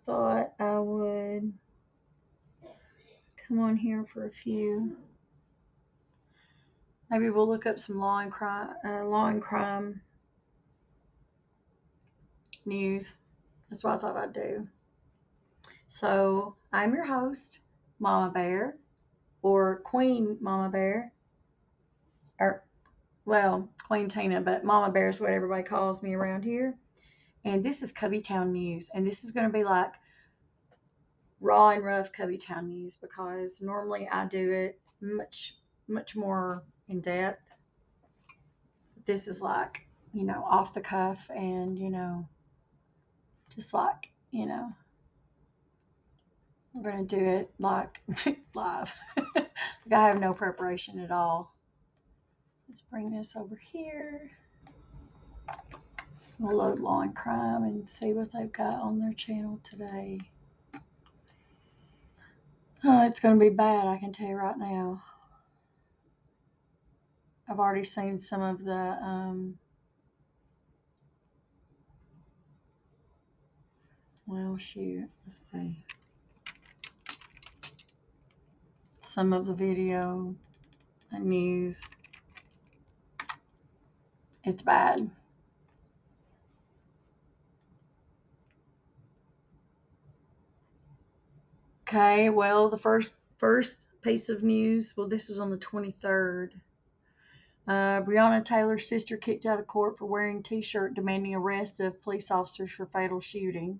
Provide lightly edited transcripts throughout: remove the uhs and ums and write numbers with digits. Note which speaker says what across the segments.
Speaker 1: thought I would come on here for a few. Maybe we'll look up some law and crime news. That's what I thought I'd do. So I'm your host, Mama Bear, or Queen Mama Bear, or well, QueenTina, but Mama Bear is what everybody calls me around here. And this is Cubbytown News, and this is going to be like raw and rough Cubbytown News because normally I do it much more in depth. This is like, off the cuff and, just like, we're going to do it like live. Like I have no preparation at all. Let's bring this over here. We'll load Law and Crime and see what they've got on their channel today. Oh, it's going to be bad, I can tell you right now. I've already seen some of the, well, shoot, let's see. Some of the video and news. It's bad. Okay, well, the first piece of news, well, this was on the 23rd. Breonna Taylor's sister kicked out of court for wearing a t-shirt demanding arrest of police officers for fatal shooting.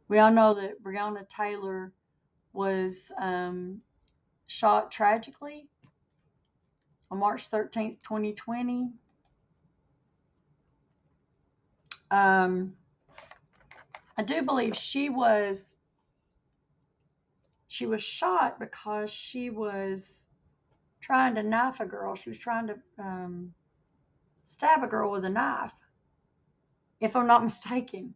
Speaker 1: We all know that Breonna Taylor was shot tragically on March 13th, 2020. I do believe she was shot because she was trying to knife a girl. She was trying to stab a girl with a knife, if I'm not mistaken.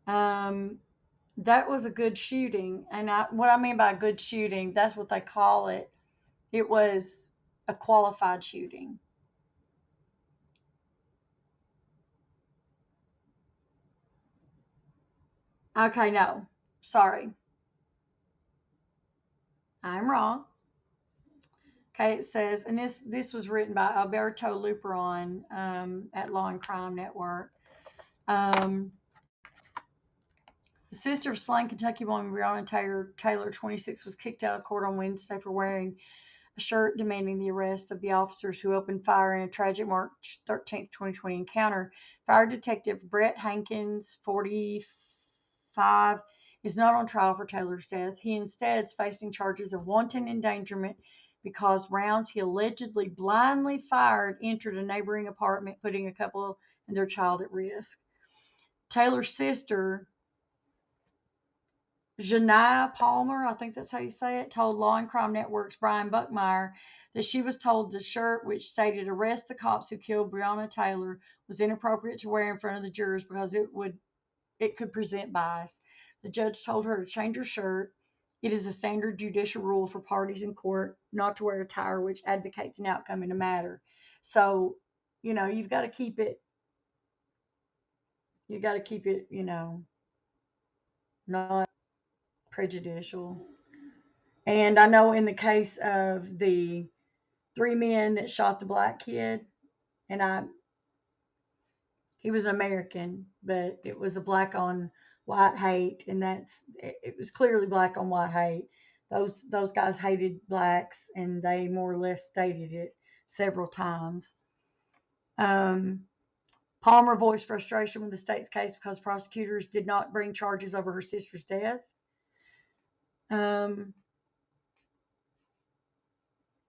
Speaker 1: That was a good shooting. And what I mean by a good shooting, that's what they call it. It was a qualified shooting. Okay, no. Sorry. I'm wrong. Okay, it says, and this was written by Alberto Luperon at Law and Crime Network. The sister of slain Kentucky woman Breonna Taylor, 26, was kicked out of court on Wednesday for wearing a shirt demanding the arrest of the officers who opened fire in a tragic March 13th, 2020 encounter. Fire Detective Brett Hankins, 45, is not on trial for Taylor's death. He instead is facing charges of wanton endangerment because rounds he allegedly blindly fired entered a neighboring apartment, putting a couple and their child at risk. Taylor's sister, Janiyah Palmer, I think that's how you say it, told Law and Crime Network's Brian Buckmeyer that she was told the shirt, which stated "Arrest the cops who killed Breonna Taylor," was inappropriate to wear in front of the jurors because it could present bias. The judge told her to change her shirt. It is a standard judicial rule for parties in court not to wear attire which advocates an outcome in a matter. So, you've got to keep it. You got to keep it, not prejudicial. And I know in the case of the 3 men that shot the black kid, and he was an American, but it was a black on white hate, and it was clearly black on white hate. Those guys hated blacks, and they more or less stated it several times. Palmer voiced frustration with the state's case because prosecutors did not bring charges over her sister's death.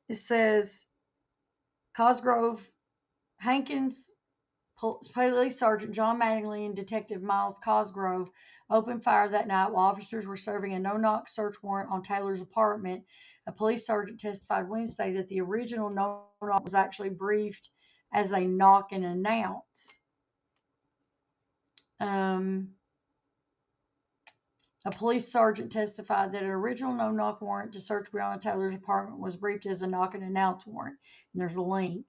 Speaker 1: It says Cosgrove Hankins, Police Sergeant John Mattingly and Detective Miles Cosgrove opened fire that night while officers were serving a no-knock search warrant on Taylor's apartment. A police sergeant testified Wednesday that the original no-knock was actually briefed as a knock and announce. A police sergeant testified that an original no-knock warrant to search Breonna Taylor's apartment was briefed as a knock and announce warrant. And there's a link.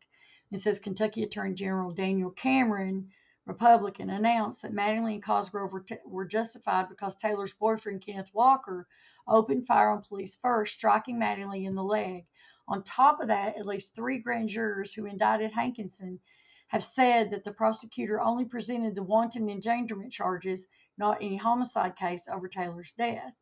Speaker 1: It says Kentucky Attorney General Daniel Cameron Republican, announced that Mattingly and Cosgrove were justified because Taylor's boyfriend, Kenneth Walker, opened fire on police first, striking Mattingly in the leg. On top of that, at least 3 grand jurors who indicted Hankinson have said that the prosecutor only presented the wanton endangerment charges, not any homicide case over Taylor's death.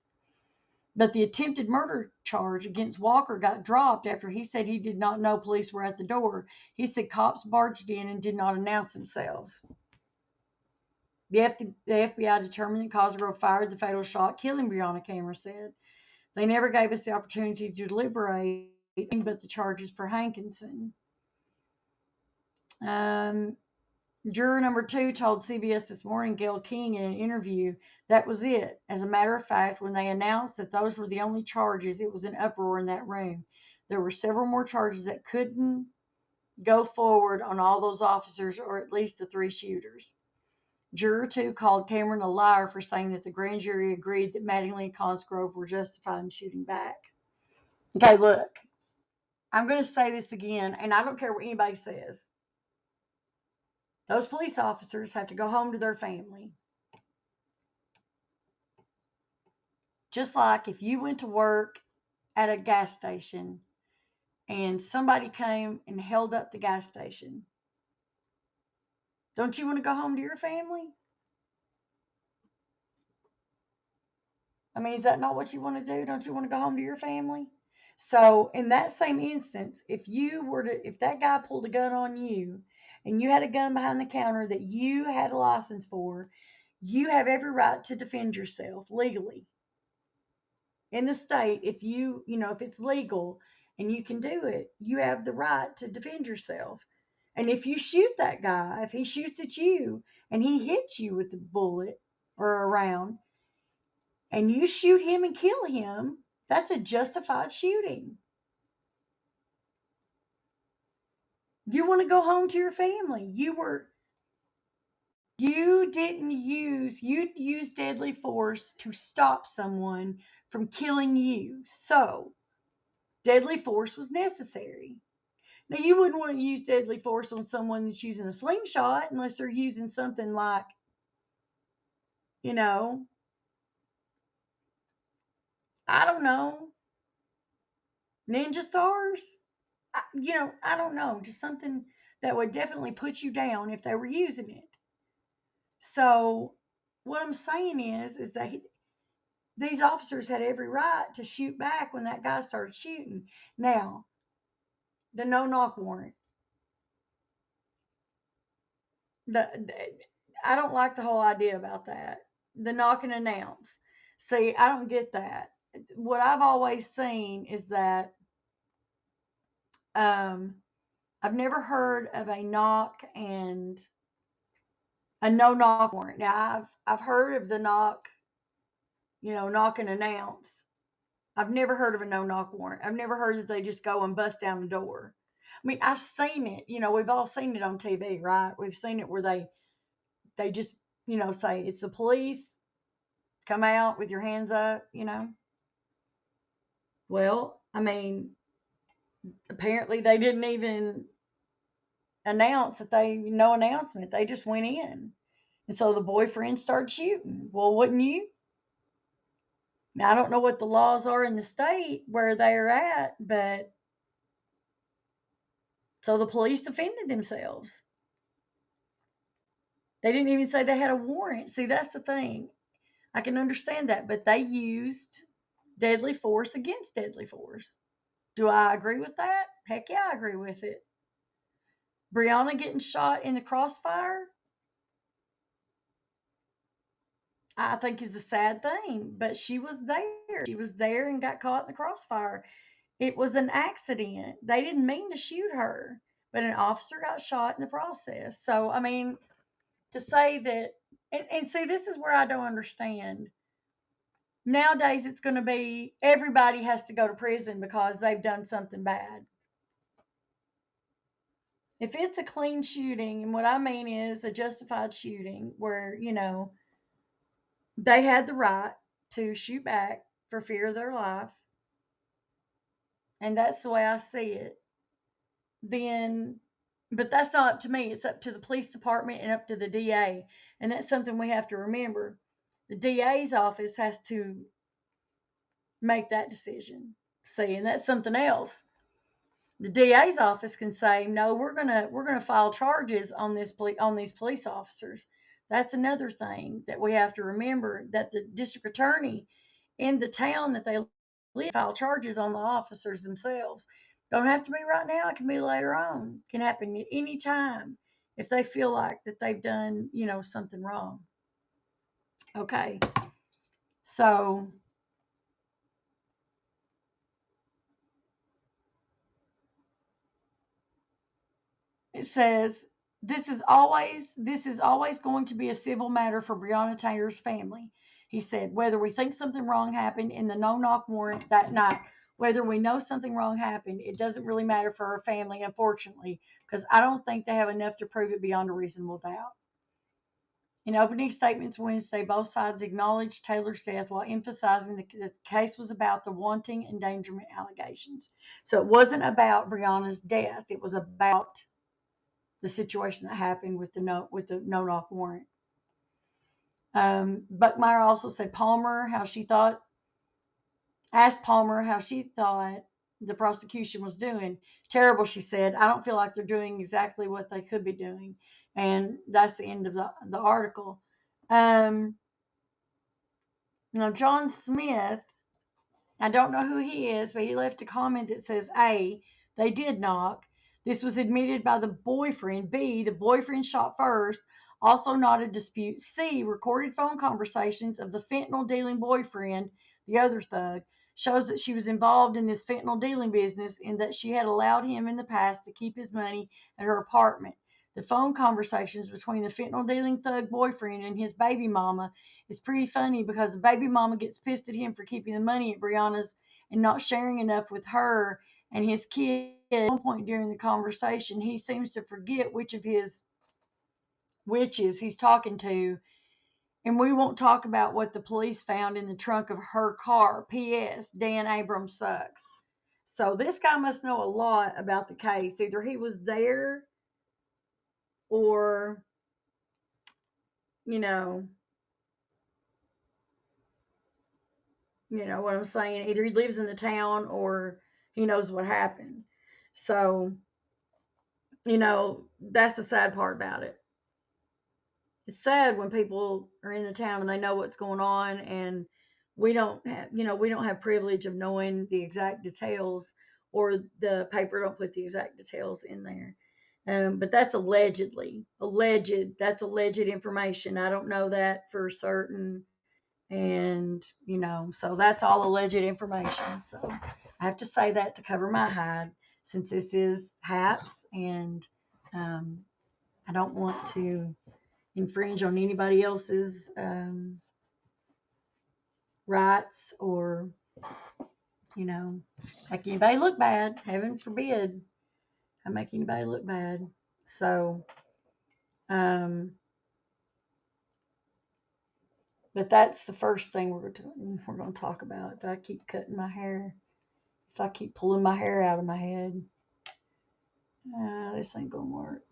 Speaker 1: But the attempted murder charge against Walker got dropped after he said he did not know police were at the door. He said cops barged in and did not announce themselves. The FBI determined that Cosgrove fired the fatal shot, killing Breonna, Cameron said. They never gave us the opportunity to deliberate, but the charges for Hankinson. Juror number 2 told CBS This Morning, Gayle King, in an interview, that was it. As a matter of fact, when they announced that those were the only charges, it was an uproar in that room. There were several more charges that couldn't go forward on all those officers, or at least the 3 shooters. Juror 2 called Cameron a liar for saying that the grand jury agreed that Mattingly and Cosgrove were justified in shooting back. Okay, look, I'm going to say this again, and I don't care what anybody says. Those police officers have to go home to their family. Just like if you went to work at a gas station and somebody came and held up the gas station, don't you want to go home to your family? I mean, is that not what you want to do? Don't you want to go home to your family? So in that same instance, if that guy pulled a gun on you and you had a gun behind the counter that you had a license for, you have every right to defend yourself legally. In the state, if if it's legal and you can do it, you have the right to defend yourself. And if you shoot that guy, if he shoots at you and he hits you with the bullet or a round, and you shoot him and kill him, that's a justified shooting. You want to go home to your family. You used deadly force to stop someone from killing you. So deadly force was necessary. Now, you wouldn't want to use deadly force on someone that's using a slingshot unless they're using something like, I don't know, ninja stars. I don't know, just something that would definitely put you down if they were using it. So what I'm saying is that these officers had every right to shoot back when that guy started shooting. Now, the no-knock warrant. I don't like the whole idea about that. The knock and announce. See, I don't get that. What I've always seen is that I've never heard of a knock and a no knock warrant. Now I've heard of the knock, knock and announce. I've never heard of a no knock warrant. I've never heard that they just go and bust down the door. I mean, I've seen it. We've all seen it on TV, right? We've seen it where they just, say it's the police. Come out with your hands up. Well, I mean, apparently they didn't even announce that no announcement. They just went in. And so the boyfriend started shooting. Well, wouldn't you? Now, I don't know what the laws are in the state where they're at, but so the police defended themselves. They didn't even say they had a warrant. See, that's the thing. I can understand that, but they used deadly force against deadly force. Do I agree with that? Heck yeah, I agree with it. Breonna getting shot in the crossfire, I think is a sad thing, but she was there. She was there and got caught in the crossfire. It was an accident. They didn't mean to shoot her, but an officer got shot in the process. So, I mean, to say that, and see, this is where I don't understand. Nowadays, it's going to be everybody has to go to prison because they've done something bad. If it's a clean shooting, and what I mean is a justified shooting where, they had the right to shoot back for fear of their life, and that's the way I see it, then, But that's not up to me. It's up to the police department and up to the DA. And that's something we have to remember. The DA's office has to make that decision. See, and that's something else. The DA's office can say, no, we're gonna file charges on on these police officers. That's another thing that we have to remember, that the district attorney in the town that they live file charges on the officers themselves. Don't have to be right now. It can be later on. It can happen at any time if they feel like that they've done, something wrong. Okay. So it says this is always going to be a civil matter for Breonna Taylor's family. He said, whether we think something wrong happened in the no knock warrant that night, whether we know something wrong happened, it doesn't really matter for her family, unfortunately, because I don't think they have enough to prove it beyond a reasonable doubt. In opening statements Wednesday, both sides acknowledged Taylor's death while emphasizing that the case was about the wanton endangerment allegations. So it wasn't about Breonna's death; it was about the situation that happened with the no knock warrant. Buckmeyer also said asked Palmer how she thought the prosecution was doing. Terrible, she said. I don't feel like they're doing exactly what they could be doing. And that's the end of the article. Um, Now, John Smith, I don't know who he is, but he left a comment that says, A, they did knock. This was admitted by the boyfriend. B, the boyfriend shot first. Also not a dispute. C, recorded phone conversations of the fentanyl dealing boyfriend, the other thug, shows that she was involved in this fentanyl dealing business and that she had allowed him in the past to keep his money at her apartment. The phone conversations between the fentanyl dealing thug boyfriend and his baby mama is pretty funny because the baby mama gets pissed at him for keeping the money at Brianna's and not sharing enough with her and his kid. At one point during the conversation, he seems to forget which of his witches he's talking to, and we won't talk about what the police found in the trunk of her car. P.S. Dan Abrams sucks. So this guy must know a lot about the case. Either he was there or, you know, what I'm saying? Either he lives in the town or he knows what happened. So, that's the sad part about it. It's sad when people are in the town and they know what's going on, and we don't have privilege of knowing the exact details, or the paper don't put the exact details in there. But that's alleged information. I don't know that for certain. And, so that's all alleged information. So I have to say that to cover my hide, since this is hats, and um, I don't want to infringe on anybody else's rights, or, make anybody look bad. Heaven forbid I make anybody look bad. So, um, but that's the first thing we're going to talk about. If I keep cutting my hair, if I keep pulling my hair out of my head, this ain't gonna work.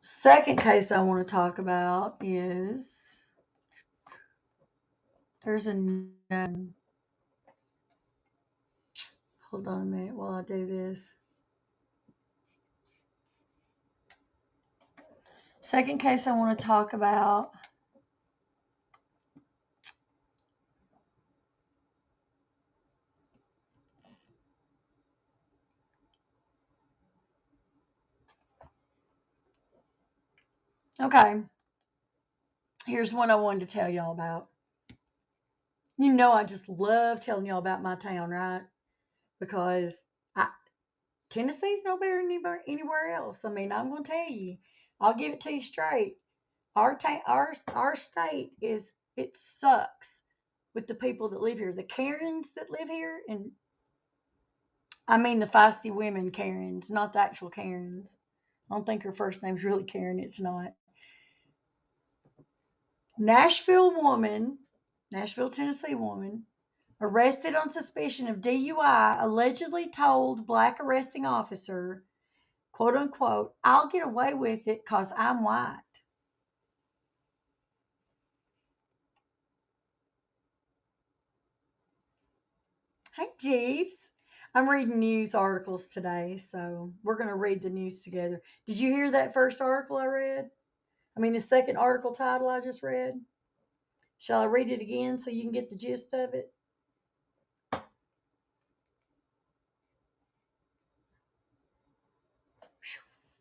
Speaker 1: Second case I want to talk about is, there's a hold on a minute while I do this. Second case I want to talk about. Okay, here's one I wanted to tell y'all about. I just love telling y'all about my town, right? Because I, Tennessee's no better than anywhere else. I mean, I'm going to tell you, I'll give it to you straight. Our state it sucks with the people that live here, the Karens that live here, and I mean the feisty women Karens, not the actual Karens. I don't think her first name's really Karen. It's not. Nashville, Tennessee woman, arrested on suspicion of DUI, allegedly told black arresting officer, quote unquote, I'll get away with it because I'm white. Hey, Jeeves. I'm reading news articles today, so we're going to read the news together. Did you hear that first article I read? I mean, the second article title I just read? Shall I read it again so you can get the gist of it?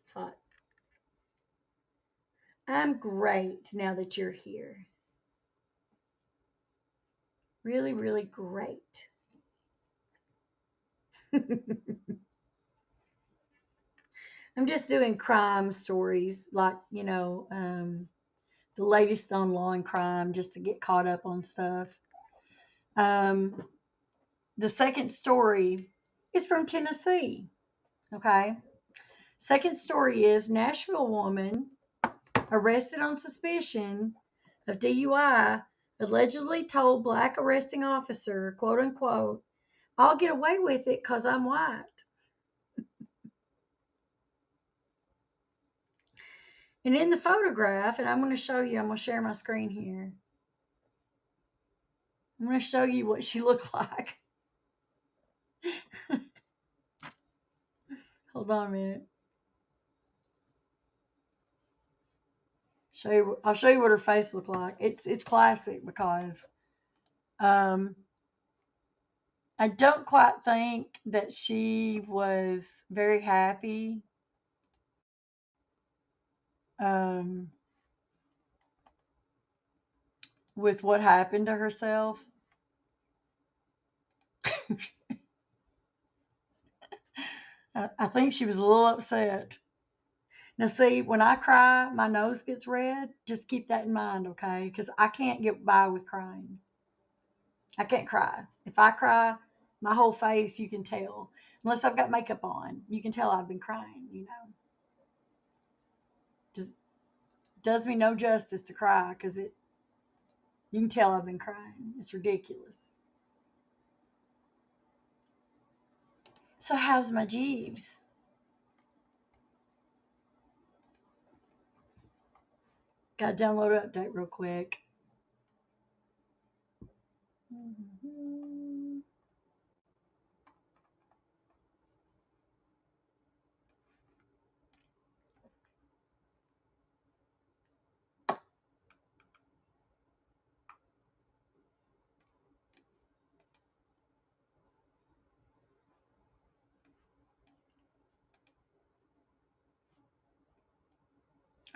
Speaker 1: It's hot. I'm great now that you're here. Really, really great. I'm just doing crime stories, like, the latest online crime, just to get caught up on stuff. Um, the second story is from Tennessee. Okay. Second story is Nashville woman arrested on suspicion of DUI allegedly told black arresting officer, quote unquote, I'll get away with it because I'm white. And in the photograph, and I'm going to show you, I'm going to share my screen here. I'm going to show you what she looked like. Hold on a minute. I'll show you what her face looked like. It's classic because um, I don't quite think that she was very happy um, with what happened to herself. I think she was a little upset. Now, see, when I cry, my nose gets red. Just keep that in mind, okay? Because I can't get by with crying. I can't cry. If I cry, my whole face, you can tell. Unless I've got makeup on, you can tell I've been crying. Just does me no justice to cry because you can tell I've been crying. It's ridiculous. So, how's my Jeeves? Got to download an update real quick. Mm-hmm.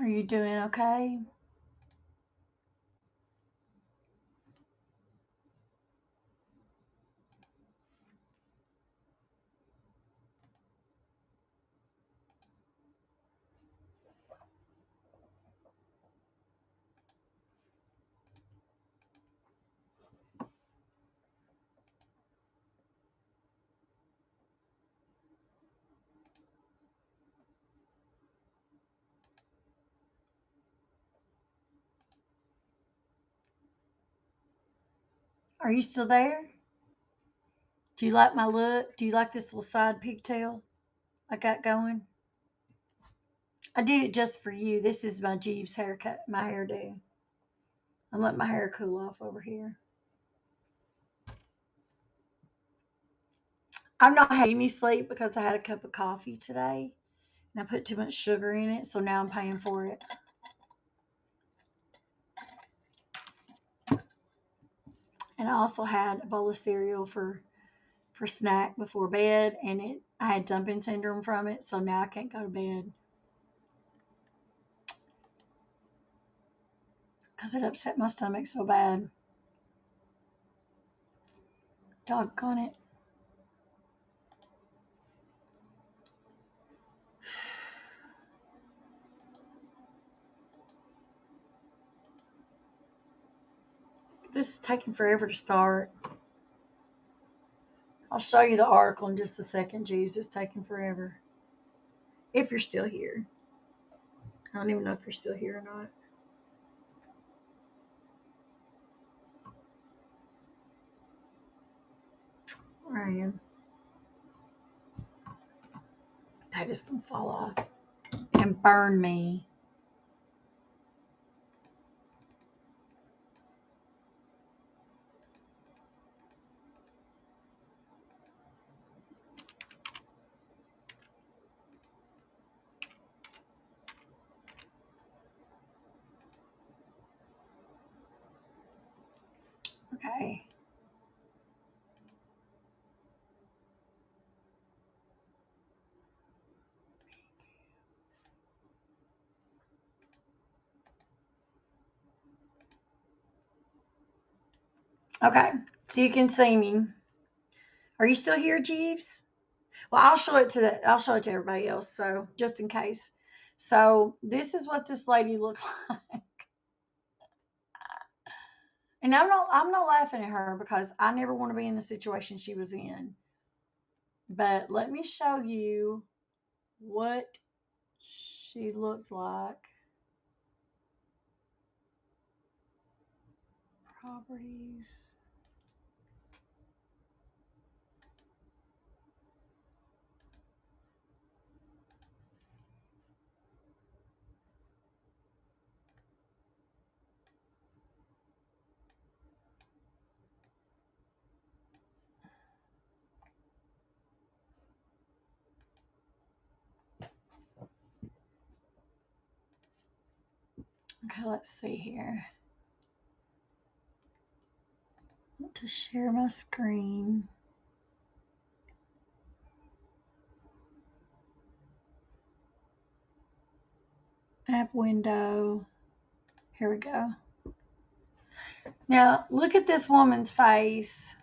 Speaker 1: Are you doing okay? Are you still there? Do you like my look? Do you like this little side pigtail I got going? I did it just for you. This is my Jeeves haircut, my hairdo. I'm letting my hair cool off over here. I'm not having any sleep because I had a cup of coffee today and I put too much sugar in it, so now I'm paying for it. And I also had a bowl of cereal for snack before bed, and I had dumping syndrome from it, so now I can't go to bed because it upset my stomach so bad. Doggone it. This is taking forever to start. I'll show you the article in just a second, Jeeves. It's taking forever. If you're still here. I don't even know if you're still here or not. Ryan. That is going to fall off and burn me. Okay. Okay. So you can see me. Are you still here, Jeeves? Well, I'll show it to everybody else. So just in case. So this is what this lady looked like. And I'm not laughing at her because I never want to be in the situation she was in. But let me show you what she looked like. Properties. Okay, let's see here. I want to share my screen. App window. Here we go. Now, look at this woman's face.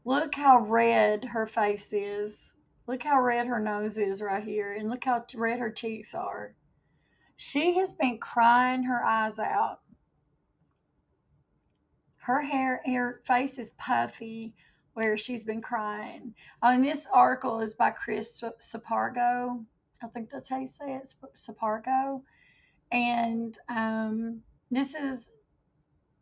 Speaker 1: Look how red her face is. Look how red her nose is right here. And look how red her cheeks are. She has been crying her eyes out. Her face is puffy where she's been crying. Oh, and this article is by Chris Sapargo. I think that's how you say it, Sapargo. And this is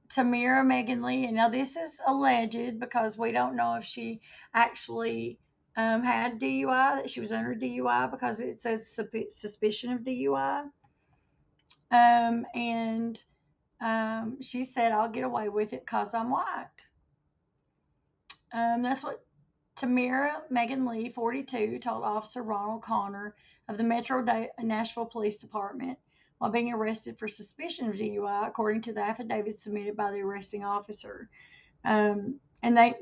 Speaker 1: Tamira Megan Lee. And now this is alleged because we don't know if she actually had DUI, that she was under DUI because it says suspicion of DUI. And she said, I'll get away with it because I'm white. That's what Tamira Megan Lee, 42, told Officer Ronald Connor of the Metro Nashville Police Department while being arrested for suspicion of DUI, according to the affidavit submitted by the arresting officer. And they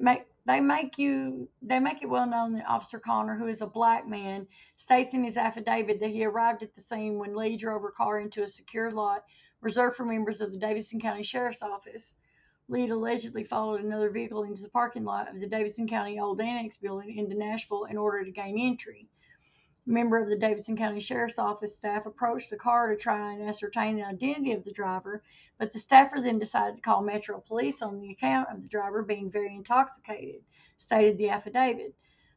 Speaker 1: make it well known that Officer Connor, who is a black man, states in his affidavit that he arrived at the scene when Lee drove her car into a secure lot reserved for members of the Davidson County Sheriff's Office. Lee had allegedly followed another vehicle into the parking lot of the Davidson County Old Annex building into Nashville in order to gain entry. A member of the Davidson County Sheriff's Office staff approached the car to try and ascertain the identity of the driver, but the staffer then decided to call Metro Police on the account of the driver being very intoxicated, stated the affidavit.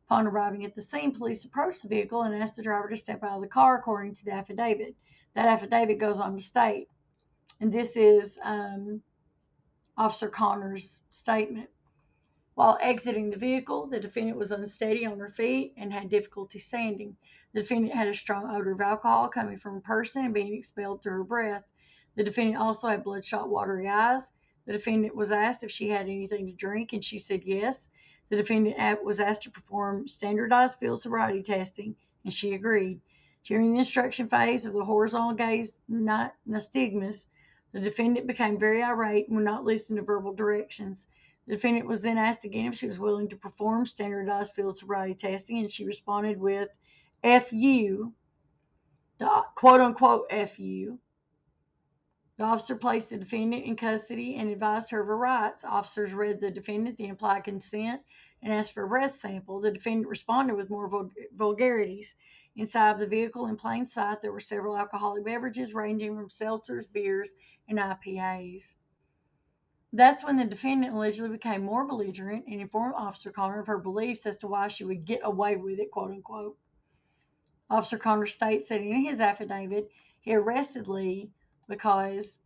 Speaker 1: Upon arriving at the scene, police approached the vehicle and asked the driver to step out of the car, according to the affidavit. That affidavit goes on to state, and this is Officer Connor's statement. While exiting the vehicle, the defendant was unsteady on her feet and had difficulty standing. The defendant had a strong odor of alcohol coming from her person and being expelled through her breath. The defendant also had bloodshot, watery eyes. The defendant was asked if she had anything to drink, and she said yes. The defendant was asked to perform standardized field sobriety testing, and she agreed. During the instruction phase of the horizontal gaze nystagmus, the defendant became very irate and would not listen to verbal directions. The defendant was then asked again if she was willing to perform standardized field sobriety testing, and she responded with "FU," the quote unquote "FU." The officer placed the defendant in custody and advised her of her rights. Officers read the defendant the implied consent and asked for a breath sample. The defendant responded with more vulgarities. Inside of the vehicle, in plain sight, there were several alcoholic beverages ranging from seltzers, beers, and IPAs. That's when the defendant allegedly became more belligerent and informed Officer Connor of her beliefs as to why she would get away with it, quote unquote. Officer Connor states that in his affidavit, he arrested Lee because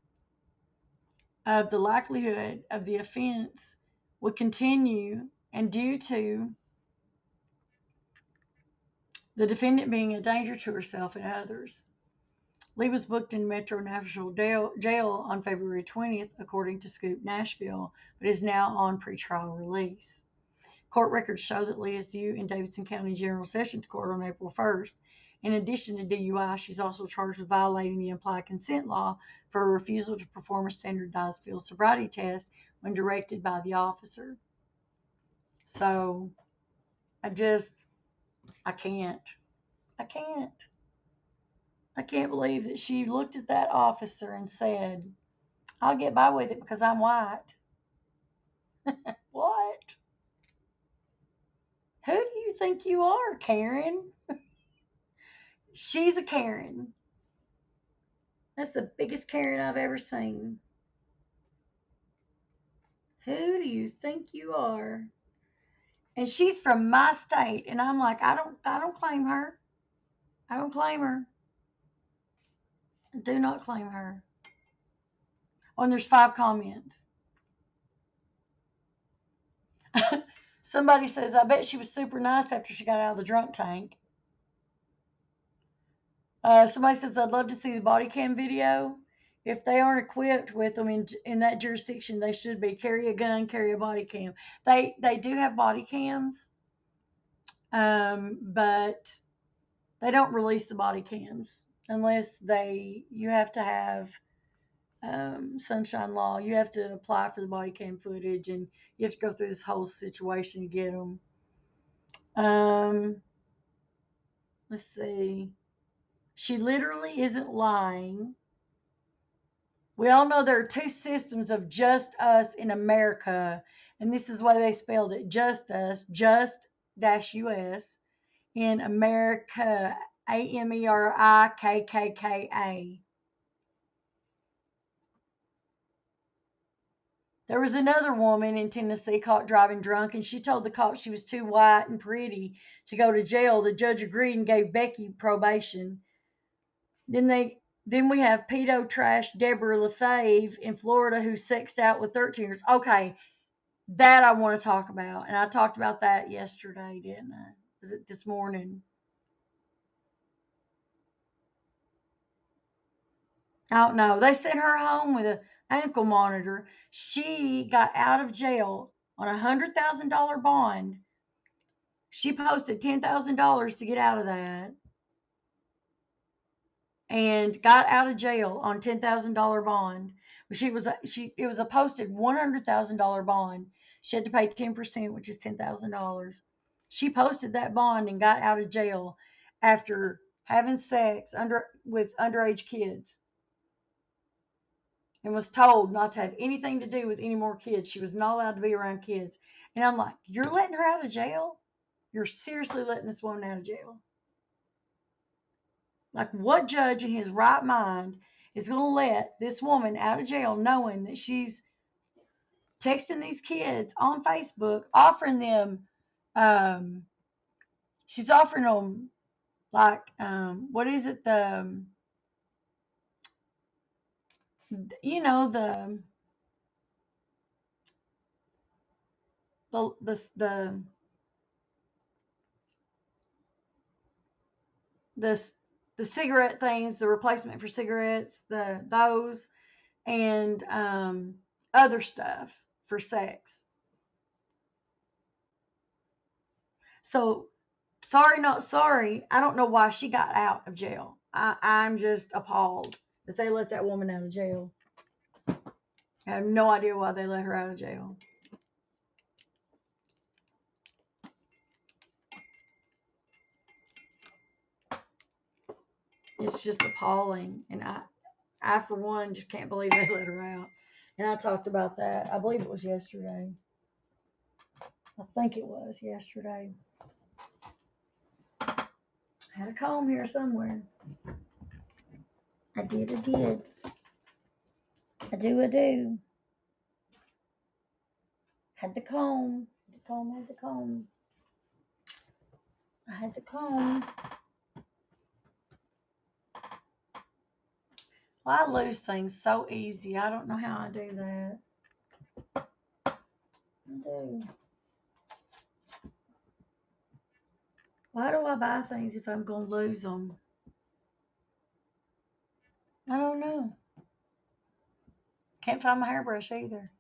Speaker 1: of the likelihood of the offense would continue and due to the defendant being a danger to herself and others. Lee was booked in Metro Nashville jail on February 20th, according to Scoop Nashville, but is now on pretrial release. Court records show that Lee is due in Davidson County General Sessions Court on April 1st. In addition to DUI, she's also charged with violating the implied consent law for a refusal to perform a standardized field sobriety test when directed by the officer. So, I can't. I can't believe that she looked at that officer and said, I'll get by with it because I'm white. What? Who do you think you are, Karen? She's a Karen. That's the biggest Karen I've ever seen. Who do you think you are? And she's from my state, and I'm like, I don't claim her. I don't claim her. I do not claim her. Oh, and there's 5 comments. Somebody says, I bet she was super nice after she got out of the drunk tank. Somebody says, I'd love to see the body cam video. If they aren't equipped with them in that jurisdiction, they should be. Carry a gun, carry a body cam. They do have body cams, but they don't release the body cams unless you have to have sunshine law. You have to apply for the body cam footage, and you have to go through this whole situation to get them. Let's see. She literally isn't lying. We all know there are 2 systems of just us in America, and this is why they spelled it just us, just-us, in America, Amerikka. There was another woman in Tennessee caught driving drunk, and she told the cops she was too white and pretty to go to jail. The judge agreed and gave Becky probation. Then we have pedo trash Deborah LaFave in Florida who sexed out with 13ers. Okay, that I want to talk about. And I talked about that yesterday, didn't I? Was it this morning? I don't know. They sent her home with an ankle monitor. She got out of jail on a $100,000 bond. She posted $10,000 to get out of that and got out of jail on $10,000 bond. It was a posted $100,000 bond. She had to pay 10%, which is $10,000. She posted that bond and got out of jail after having sex with underage kids, and was told not to have anything to do with any more kids. She was not allowed to be around kids. And I'm like, you're letting her out of jail? You're seriously letting this woman out of jail? Like, what judge in his right mind is going to let this woman out of jail knowing that she's texting these kids on Facebook, offering them, she's offering them, like, what is it? You know, the cigarette things, the replacement for cigarettes, those, and other stuff for sex. So, sorry, not sorry. I don't know why she got out of jail. I'm just appalled that they let that woman out of jail. I have no idea why they let her out of jail. It's just appalling. And I for one, just can't believe they let her out. And I talked about that. I believe it was yesterday. I think it was yesterday. I had a comb here somewhere. I did. I do. Had the comb. Had the comb. I had the comb. Well, I lose things so easy. I don't know how I do that. I do. I buy things if I'm going to lose them? I don't know. Can't find my hairbrush either.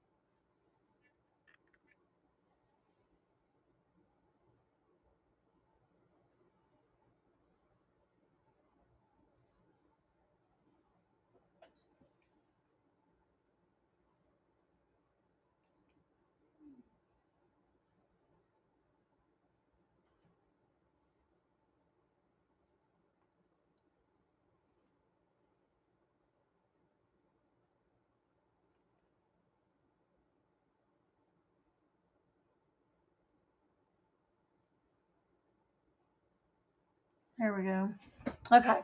Speaker 1: There we go. Okay.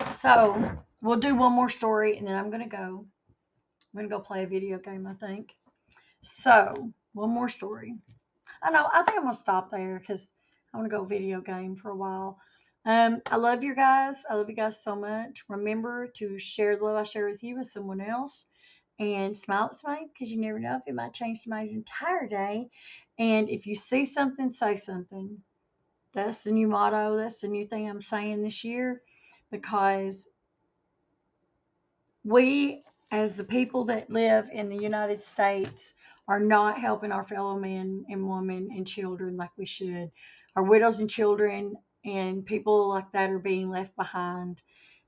Speaker 1: So we'll do one more story and then I'm going to go. I'm going to go play a video game, I think. So, one more story. I think I'm going to stop there because I want to go video game for a while. I love you guys. I love you guys so much. Remember to share the love I share with you with someone else. And smile at somebody because you never know if it might change somebody's entire day. And if you see something, say something. That's the new motto. That's the new thing I'm saying this year because we, as the people that live in the United States, are not helping our fellow men and women and children like we should. Our widows and children and people like that are being left behind.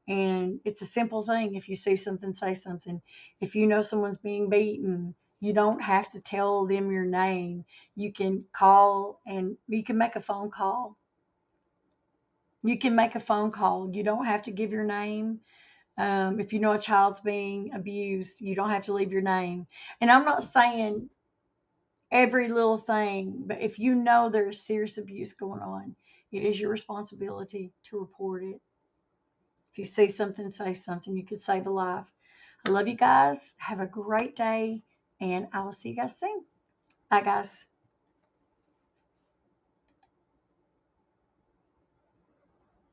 Speaker 1: And it's a simple thing. If you see something, say something. If you know someone's being beaten, you don't have to tell them your name. You can call and you can make a phone call. You can make a phone call. You don't have to give your name. If you know a child's being abused, you don't have to leave your name. And I'm not saying every little thing, but if you know there's serious abuse going on, it is your responsibility to report it. If you see something, say something. You could save a life. I love you guys. Have a great day, and I will see you guys soon. Bye, guys.